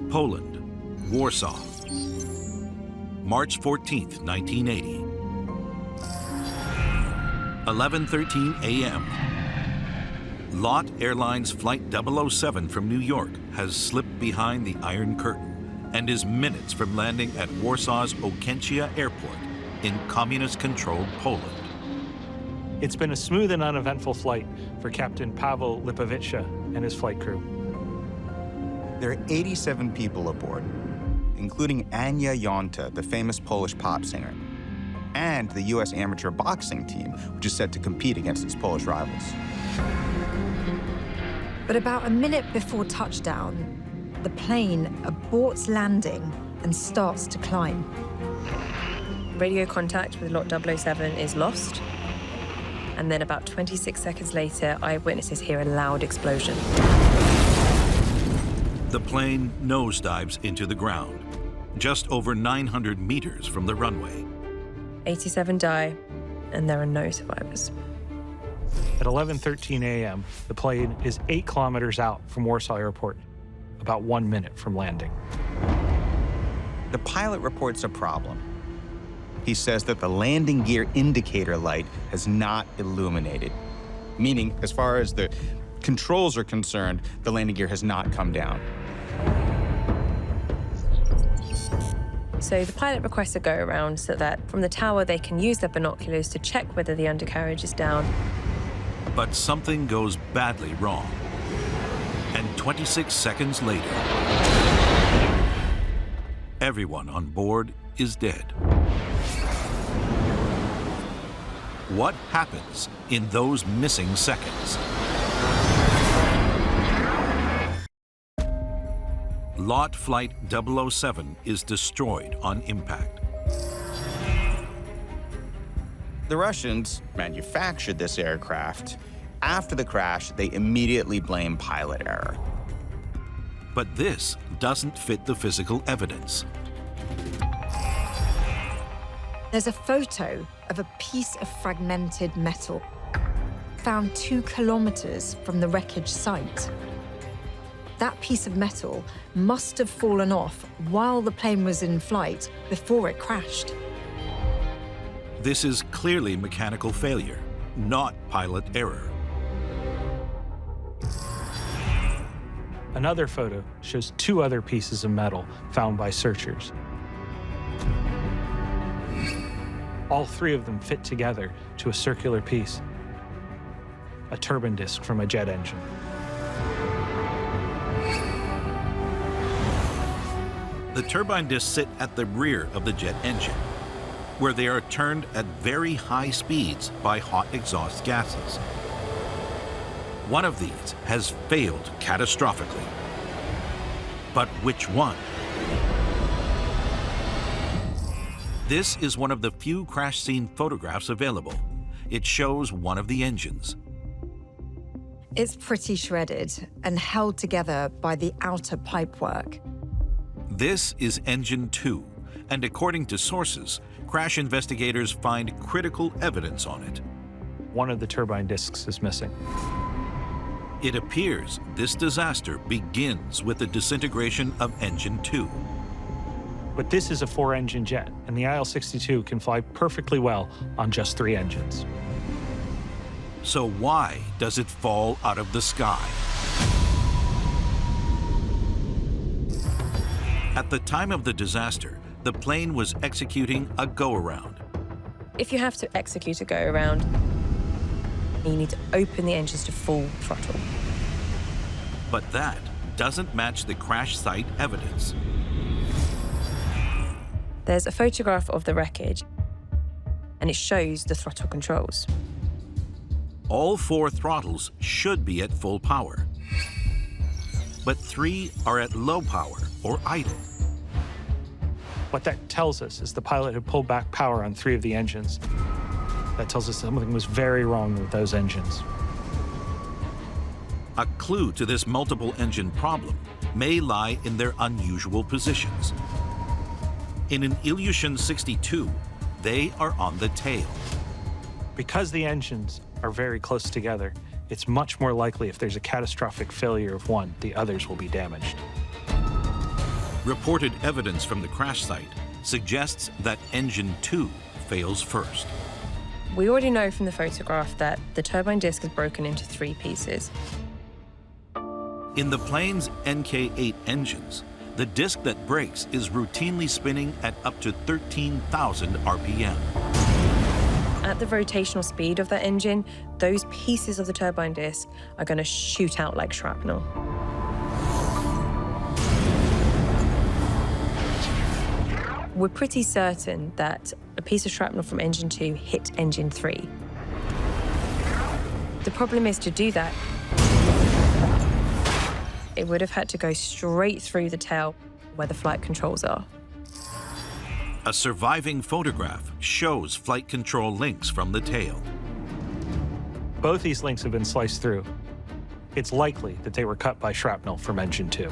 Poland, Warsaw, March 14th, 1980. 11:13 a.m. LOT Airlines Flight 007 from New York has slipped behind the Iron Curtain and is minutes from landing at Warsaw's Okęcia Airport in communist-controlled Poland. It's been a smooth and uneventful flight for Captain Paweł Lipowicza and his flight crew. There are 87 people aboard, including Ania Jonta, the famous Polish pop singer, and the U.S. amateur boxing team, which is set to compete against its Polish rivals. But about a minute before touchdown, the plane aborts landing and starts to climb. Radio contact with Lot 007 is lost. And then about 26 seconds later, eyewitnesses hear a loud explosion. The plane nosedives into the ground, just over 900 meters from the runway. 87 die, and there are no survivors. At 11:13 a.m., the plane is 8 kilometers out from Warsaw Airport, about 1 minute from landing. The pilot reports a problem. He says that the landing gear indicator light has not illuminated, meaning, as far as the controls are concerned, the landing gear has not come down. So the pilot requests a go-around so that from the tower they can use their binoculars to check whether the undercarriage is down. But something goes badly wrong. And 26 seconds later, everyone on board is dead. What happens in those missing seconds? LOT Flight 007 is destroyed on impact. The Russians manufactured this aircraft. After the crash, they immediately blame pilot error. But this doesn't fit the physical evidence. There's a photo of a piece of fragmented metal found 2 kilometers from the wreckage site. That piece of metal must have fallen off while the plane was in flight before it crashed. This is clearly mechanical failure, not pilot error. Another photo shows 2 other pieces of metal found by searchers. All 3 of them fit together to a circular piece, a turbine disc from a jet engine. The turbine discs sit at the rear of the jet engine, where they are turned at very high speeds by hot exhaust gases. One of these has failed catastrophically. But which one? This is one of the few crash scene photographs available. It shows one of the engines. It's pretty shredded and held together by the outer pipework. This is engine 2, and according to sources, crash investigators find critical evidence on it. One of the turbine discs is missing. It appears this disaster begins with the disintegration of engine 2. But this is a 4-engine jet, and the IL-62 can fly perfectly well on just 3 engines. So why does it fall out of the sky? At the time of the disaster, the plane was executing a go-around. If you have to execute a go-around, you need to open the engines to full throttle. But that doesn't match the crash site evidence. There's a photograph of the wreckage, and it shows the throttle controls. All 4 throttles should be at full power, but 3 are at low power or idle. What that tells us is the pilot had pulled back power on 3 of the engines. That tells us something was very wrong with those engines. A clue to this multiple engine problem may lie in their unusual positions. In an Ilyushin 62, they are on the tail. Because the engines are very close together, it's much more likely if there's a catastrophic failure of one, the others will be damaged. Reported evidence from the crash site suggests that engine 2 fails first. We already know from the photograph that the turbine disc is broken into 3 pieces. In the plane's NK8 engines, the disc that breaks is routinely spinning at up to 13,000 RPM. At the rotational speed of that engine, those pieces of the turbine disc are going to shoot out like shrapnel. We're pretty certain that a piece of shrapnel from engine 2 hit engine 3. The problem is, to do that, it would have had to go straight through the tail where the flight controls are. A surviving photograph shows flight control links from the tail. Both these links have been sliced through. It's likely that they were cut by shrapnel from engine 2.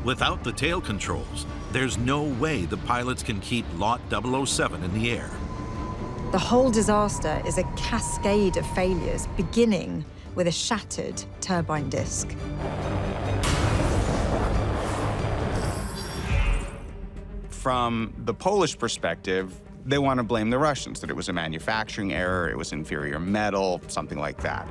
Without the tail controls, there's no way the pilots can keep Lot 007 in the air. The whole disaster is a cascade of failures, beginning with a shattered turbine disc. From the Polish perspective, they want to blame the Russians, that it was a manufacturing error, it was inferior metal, something like that.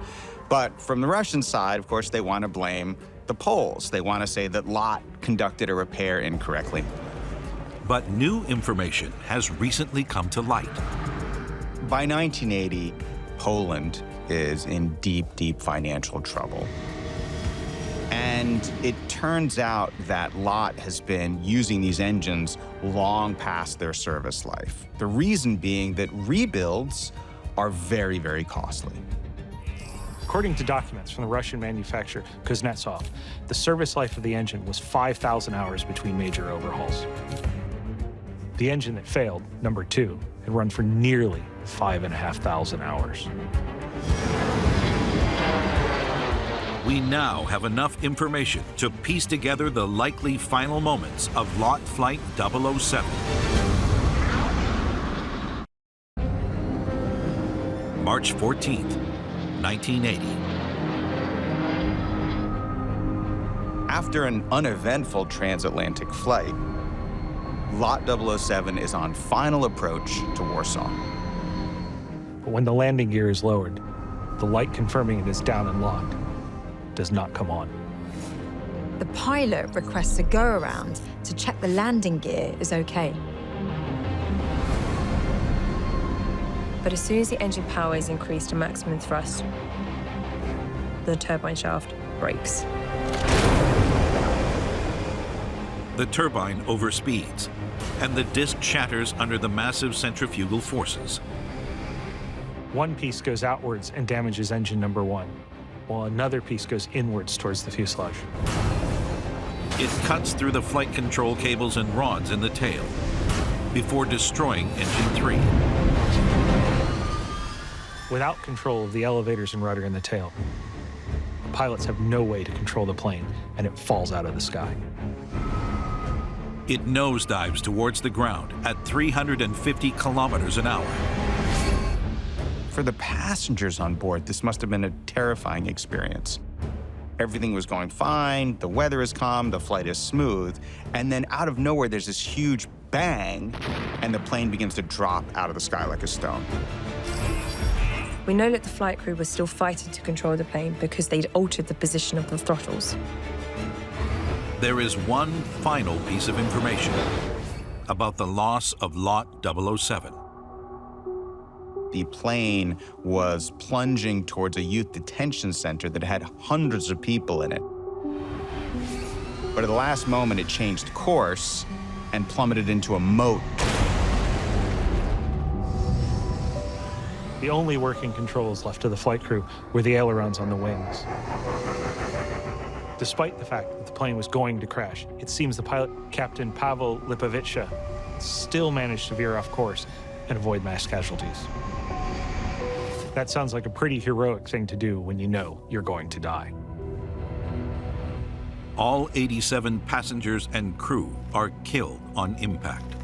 But from the Russian side, of course, they want to blame the Poles. They want to say that Lot conducted a repair incorrectly. But new information has recently come to light. By 1980, Poland is in deep, deep financial trouble. And it turns out that Lot has been using these engines long past their service life. The reason being that rebuilds are very, very costly. According to documents from the Russian manufacturer Kuznetsov, the service life of the engine was 5,000 hours between major overhauls. The engine that failed, number 2, had run for nearly 5,500 hours. We now have enough information to piece together the likely final moments of Lot Flight 007. March 14th, 1980. After an uneventful transatlantic flight, Lot 007 is on final approach to Warsaw. But when the landing gear is lowered, the light confirming it is down and locked does not come on. The pilot requests a go-around to check the landing gear is okay. But as soon as the engine power is increased to maximum thrust, the turbine shaft breaks. The turbine overspeeds, and the disc shatters under the massive centrifugal forces. One piece goes outwards and damages engine number 1, while another piece goes inwards towards the fuselage. It cuts through the flight control cables and rods in the tail before destroying engine 3. Without control of the elevators and rudder in the tail, the pilots have no way to control the plane, and it falls out of the sky. It nosedives towards the ground at 350 kilometers an hour. For the passengers on board, this must have been a terrifying experience. Everything was going fine, the weather is calm, the flight is smooth, and then out of nowhere, there's this huge bang, and the plane begins to drop out of the sky like a stone. We know that the flight crew was still fighting to control the plane because they'd altered the position of the throttles. There is one final piece of information about the loss of Lot 007. The plane was plunging towards a youth detention center that had hundreds of people in it. But at the last moment, it changed course and plummeted into a moat. The only working controls left to the flight crew were the ailerons on the wings. Despite the fact that the plane was going to crash, it seems the pilot, Captain Pavel Lipovitsha, still managed to veer off course and avoid mass casualties. That sounds like a pretty heroic thing to do when you know you're going to die. All 87 passengers and crew are killed on impact.